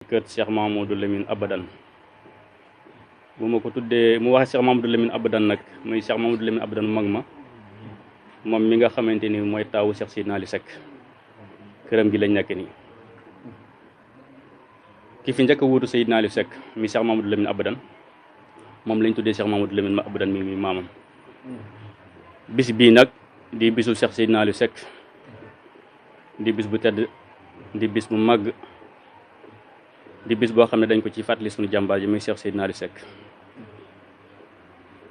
kër Cheikh Mamadou Lamine abadan bu ma ko tuddee mu waxee Cheikh Mamadou Lamine abadan nag muy Cheikh Mamadou Lamine abadan mag ma moom mi nga xamante ni mooy taawu Cheikh Seydina Ali Seck këram gi lañ nekk nii ki fi njëkk a wuutu Seydina Ali Seck mi Cheikh Mamadou Lamine abadan moom lañ tuddee Cheikh Mamadou Lamine abadan mi maamam bis bii nag di bisu Cheikh Seydina Ali Seck di bis bu tedd di bis bu màgg di bis boo xam ne dañ ko ci fàttali suñu jàmbaar ji muy Cheikh Seydina Ali Seck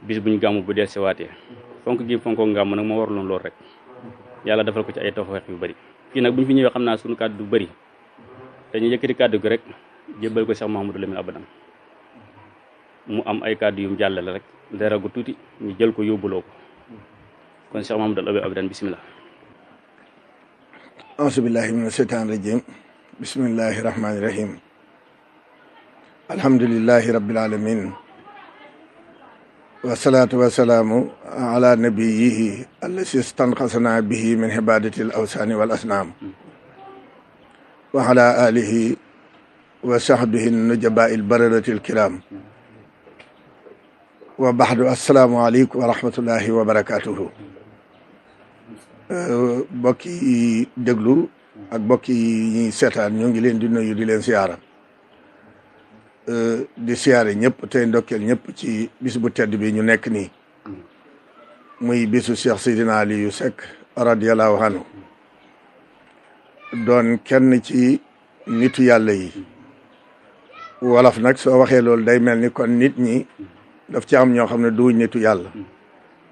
bis buñ gàmmu bu dee sewaatee fonk gi fonkoo ngàmm nag moo waraloon loolu rek yàlla defal ko ci ay tawfeex yu bëri fii nag bu ñu fi ñëwee xam naa suñu kàddu du bëri dañuy yëkkati kàddu gi rek jébbal ko Cheikh Mamadou Lamine abadan mu am ay kàddu yum jàllale rek dara gu tuuti ñu jël ko yóbbuloo ko kon Cheikh Mamadou Lamine abadan bismillah. auzu billahi mina sheytaani rajim bismillahi rahmaani rahim alhamdulillahi rabbil alamin wasalaatu wasalaamu ala nabiyihi allasi stanqasana bihi min ibadati al awsaani wal asnaam wa ala alihi wa sahbihi nujabaa il baradati al kiram wa baxdu assalaamu aleykum wa rahmatullahi wa barakatuhu bokki yi déglu ak bokki yi ñuy seetaan ñoo ngi leen di nuyu di leen siyaara di siyaare ñëpp tey ndokkeel ñëpp ci bis bu tedd bi ñu nekk nii muy bisu Cheikh Seydina Aliou Seck radiyallahu anhu doon kenn ci nitu yàlla yi wolof nag soo waxee loolu day mel ni kon nit ñi daf ci am ñoo xam ne duñ nitu yàlla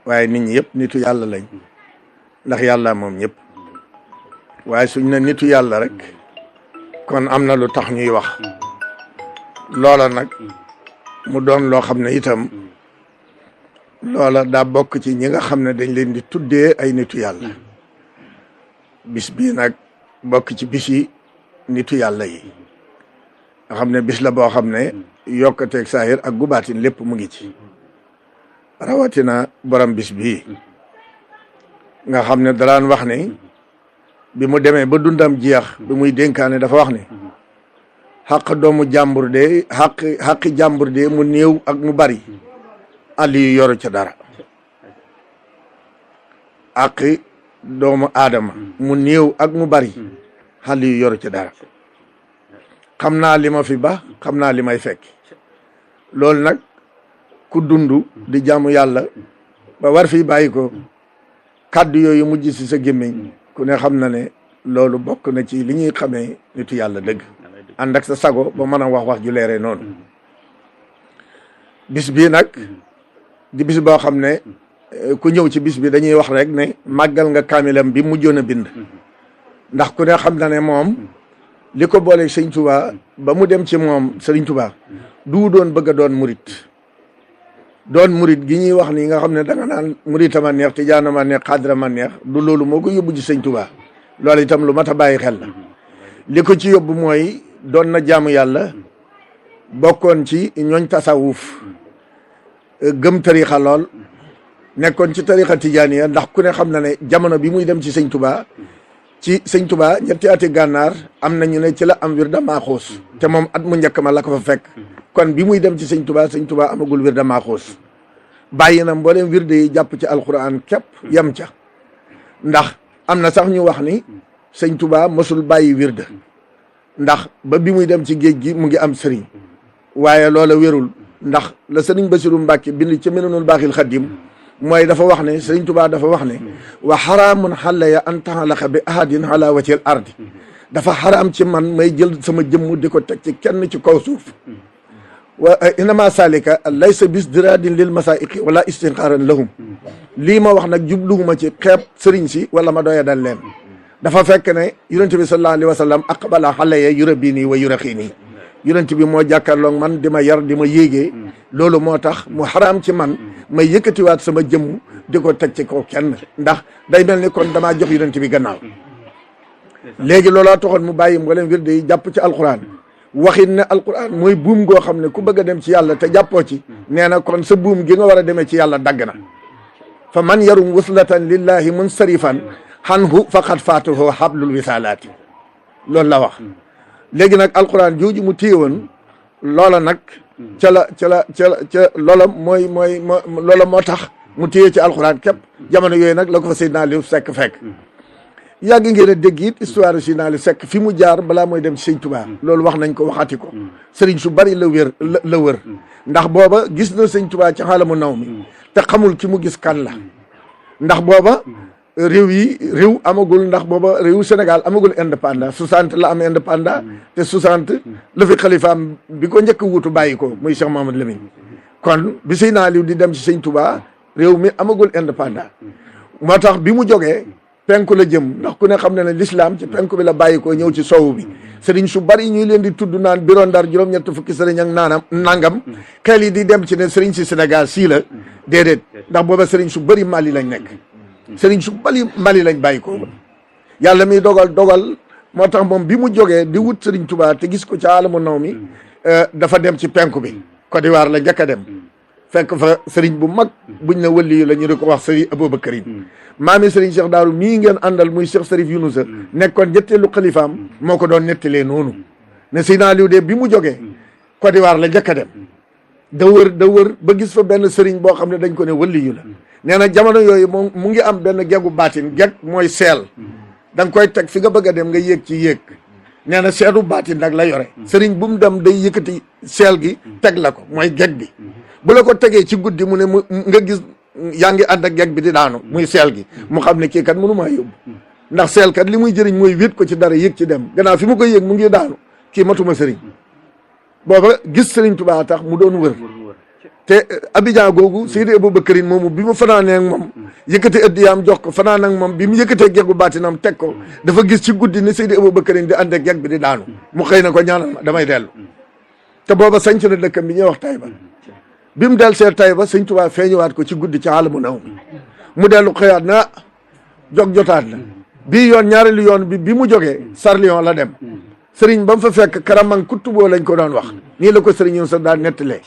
waaye nit ñi yëpp nitu yàlla lañ ndax yàlla moom ñëpp waaye suñ ne nitu yàlla rek kon am na lu tax ñuy wax loola nag mu doon loo xam ne itam loola daa bokk ci ñi nga xam ne dañ leen di tuddee ay nitu yàlla bis bii nag bokk ci bis yi nitu yàlla yi nga xam ne bis la boo xam ne yokkateeg saahir ak gubaatin lépp mu ngi ci rawatina borom bis bii nga xam ne daraan wax ne bi mu demee ba dundam jeex bi muy dénkaane dafa wax ne xaq doomu jàmbur de xaqi jàmbur de mu néew ak mu bari Aliou yoru ca dara xaqi doomu aadama mu néew ak mu bari Aliou yoru ca dara xam naa li ma fi ba xam naa li may fekk loolu nag ku dund di jaamu yàlla ba war fi bàyyi ko kàddu yooyu mujj si sa gémmiñ ku ne xam na ne loolu bokk na ci li ñuy xamee nitu yàlla dëgg ànd ak sa sago ba mën a wax ju leeree noonu bis bii nag di bis boo xam ne ku ñëw ci bis bi dañuy wax rek ne màggal nga kaamilam bi mujjoon a bind ndax ku ne xam na ne moom li ko booleeg sëñ Tuubaa ba mu dem ci moom sëriñ Tuubaa du doon bëgg a doon murit gi ñuy wax nii nga xam ne da nga naan murita ma neex tijaana ma neex xaadira ma neex du loolu moo ko yóbbu ci sëñ Tuubaa loolu itam lu mat a bàyyi xel la li ko ci yóbbu mooy doon na jaamu yàlla bokkoon ci ñooñ tasawuf gëm tarixa lool nekkoon ci tarixa tijaaniya ndax ku ne xam na ne jamono bi muy dem ci sëñ Tuubaa ñetti ati gànnaar am na ñu ne ci la am wirda Maaxuus te moom at mu njëkk ma la ko fa fekk kon bi muy dem ci sëñ Tuubaa amagul wirda Maaxuus bàyyi na mbooleem wirde yi jàpp ci alquran képp yem ca ndax am na sax ñu wax ni sëñ Tuubaa mosul bàyyi wirda ndax ba bi muy dem ci géej gi mu ngi am sëriñ waaye loola wérul ndax la sëriñ Basiru Mbàkke bind ci Minanul Baaxil Xadim mooy dafa wax ne sëriñ Tuubaa dafa wax ne wa xaraamun xalaya an taxalaqa bi ahadin ala wajhil ardi dafa xaraam ci man may jël sama jëmm di ko teg ci kenn ci kaw suuf wa inama salika laysa bis diradin lil masaiqi wala istinqaaran lahum lii ma wax nag jubluwuma ci xeeb sëriñ si wala ma doya dal leen dafa fekk ne yonent bi sallallahu alayhi wa sallam aqbala xalaya yurabini wa yuraxini yonent bi moo jàkkaarloog man di ma yar di ma yéegee loolu moo tax mu xaraam ci man may yëkkatiwaat sama jëmm di ko teg ci kaw kenn ndax day mel ni kon damaa jox yonent bi gannaaw léegi looloo taxoon mu bàyyi mboolem wirde yi jàpp ci alquran waxin ne alquran mooy buum goo xam ne ku bëgg a dem ci yàlla te jàppoo ci nee na kon sa buum gi nga war a demee ci yàlla dagg na fa man yarum waslatan lillahi munsarifan xanhu faqad faatuhu hablul wisalaati loolu la wax léegi nag alxuraan jooju mu téye woon loola nag ca loola loola moo tax mu téye ci alxuraan képp jamono yooyu nag la ko fa Seydina Aliou Seck fekk yàgg ngeen a dégg it histoire Seydina Aliou Seck fi mu jaar balaa mooy dem ci Sëñ Tuubaa loolu wax nañ ko waxati ko sëriñ su bari la wër ndax booba gis na Sëñ Tuubaa ci xaalamu naw mi te xamul ki mu gis kan la ndax booba réew amagul ndax booba réewu Sénégal amagul indépendant 60 la am indépendant te 60 la fi xalifaam bi ko njëkk wutu bàyyi ko muy Cheikh Mamadou Lamine kon bi Seydina Aliou di dem ci Sëñ Tuubaa réew mi amagul indépendant moo tax bi mu jógee penku la jëm ndax ku ne xam ne ne l'islam ci penku bi la bàyyi ko ñëw ci sowu bi sëriñ su bari ñuy leen di tudd naan biro Ndar juróom-ñett fukki sëriñ ak nangam xel yi di dem ci ne sëriñ si Sénégal sii la déedéet ndax booba sëriñ su bari Mali lañ nekk sëriñ su bari Mali lañ bàyyi ko yàlla mi dogal moo tax moom bi mu jógee di wut sëriñ Tuubaa te gis ko ci alamu naw mi dafa dem ci penku bi Côte d'Ivoire la njëkk a dem fekk fa sëriñ bu mag buñ ne wëlli la ñu di ko wax sëriñ Aboubacarine maami sëriñ Cheikh Daaru mii ngeen àndal muy Cheikh Sarif Yunusa nekkoon ñetteelu xalifaam moo ko doon nettalee noonu ne Seydina Aliou de bi mu jógee Côte d'Ivoire la njëkk a dem da wër ba gis fa benn sëriñ boo xam ne dañ ko ne wëlli yu la nee na jamono yooyu moom mu ngi am benn geggu baatin geg mooy seel da nga koy teg fi nga bëgg a dem nga yéeg ci yéeg nee na seetu baatin nag la yore sëriñ bu mu dem day yëkkati seel gi teg la ko mooy geg bi bu la ko tegee ci guddi mu ne mu nga gis yaa ngi ànd ak geg bi di daanu muy seel gi mu xam ne kii kat mënu maa yóbbu ndax seel kat li muy jëriñ mooy wét ko ci dara yëg ci dem gannaaw fi mu koy yëg mu ngi daanu kii matuma sëriñ booba gis sëriñ Tuubaa tax mu doon wër te Abidjan googu Seydi Aboubacarine moomu bi mu fanaanee ak moom yëkkate ëddiyaam jox ko fanaan ak moom bi mu yëkkatee geggu baatinam teg ko dafa gis ci guddi ni Seydi Aboubacarine di ànd ak geg bi di daanu mu xëy na ko ñaanal ma damay dellu te booba sanc na dëkkam bi ñuy wax Taïba bi mu del see Taïba Sëñ Tuubaa feeñuwaat ko ci guddi ci alamu naw mu dellu xëyaat na jotaat la bii yoon ñaareelu yoon bi mu jógee Sarlion la dem sëriñ ba mu fa fekk karamang kuttuboo lañ ko doon wax nii la ko sëriñ yoon sa daan nettalee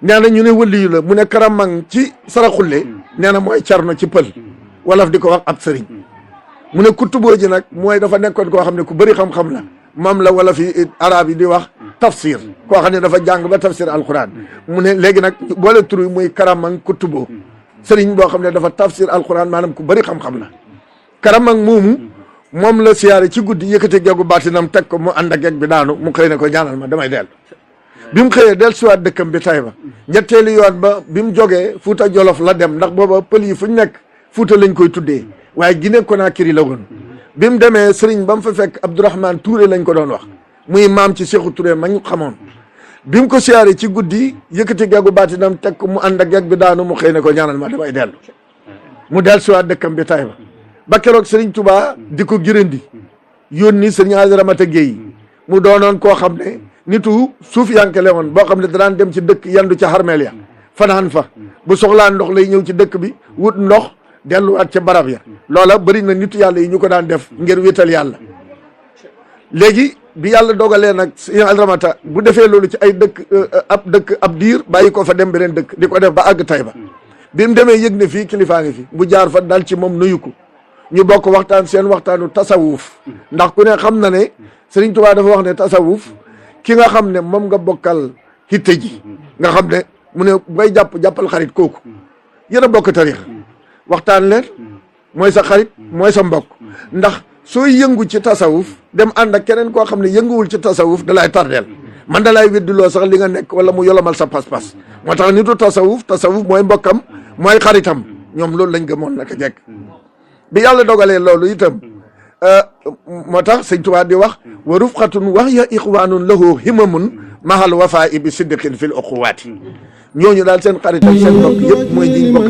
nee na ñu ne wëliyu la mu ne karamang ci saraxulle nee na mooy carno ci pël wolof di ko wax ab sëriñ mu ne kuttuboo ji nag mooy dafa nekkoon koo xam ne ku bëri xam-xam la moom la wala fi arab yi di wax tafsir koo xam ne dafa jàng ba tafsir alquran mu ne léegi nag boole tur yi muy karamang kuttuboo sëriñ boo xam ne dafa tafsir alquran maanaam ku bëri xam-xam la karamang moomu moom la siyaare ci guddi yëkkati geggu baatinam teg ko mu ànd ak geg bi daanu mu xëy ne ko ñaanal ma damay dellu bi mu xëyee del siwaat dëkkam bi Taïba ñetteelu yoon ba bi mu jógee Fuuta Jolof la dem ndax booba pël yi fu ñu nekk Fuuta lañ koy tuddee waaye Guinée Conakry la woon bi mu demee sëriñ ba mu fa fekk Abdourahmane Touré lañ ko doon wax muy maam ci Sékou Touré ma ñu xamoon bi mu ko siyaare ci guddi yëkkati geggu baatinam teg ko mu ànd ak geg bi daanu mu xëy ne ko ñaanal ma damay dellu mu del siwaat dëkkam bi Taïba ba keroog sëriñ Touba di ko girandi yónni sëriñ Aly Ramata Gueye mu doonoon koo xam ne nitu suuf yankele woon boo xam ne daan dem ci dëkk yandu ca xarmeel ya fanaan fa bu soxlaa ndox lay ñëw ci dëkk bi wut ndox delluwaat ca barab ya loola bëri na nitu yàlla yi ñu ko daan def ngir wéetal yàlla léegi bi yàlla dogalee nag sëriñ Aly Ramata bu defee loolu ci ay dëkk ab diir bàyyi ko fa dem beneen dëkk di ko def ba àgg Taïba bi mu demee yëg ne fii kilifaa ngi fi bu jaar fa dal ci moom nuyu ko ñu bokk waxtaan seen waxtaanu tasawuf ndax ku ne xam na ne Sëriñ Tuubaa dafa wax ne tasawuf ki nga xam ne moom nga bokkal hitte ji nga xam ne mu ne ngay jàppal xarit kooku yéen a bokk tarix waxtaan leen mooy sa xarit mooy sa mbokk ndax sooy yëngu ci tasawuf dem ànd ak keneen koo xam ne yënguwul ci tasawuf dalay tardeel man dalay weddiloo sax li nga nekk wala mu yolomal sa pas-pas moo tax nitu tasawuf mooy mbokkam mooy xaritam ñoom loolu lañ gëmoon naka jekk bi yàlla dogalee loolu itam moo tax sëñ Tuubaa di wax wa rufqatun wax ya ixwaanun lahu himamun mahal wafaa bi siddiqin fil uquwaati ñooñu daal seen xarit ak seen mbokk yëpp mooy ñi bokk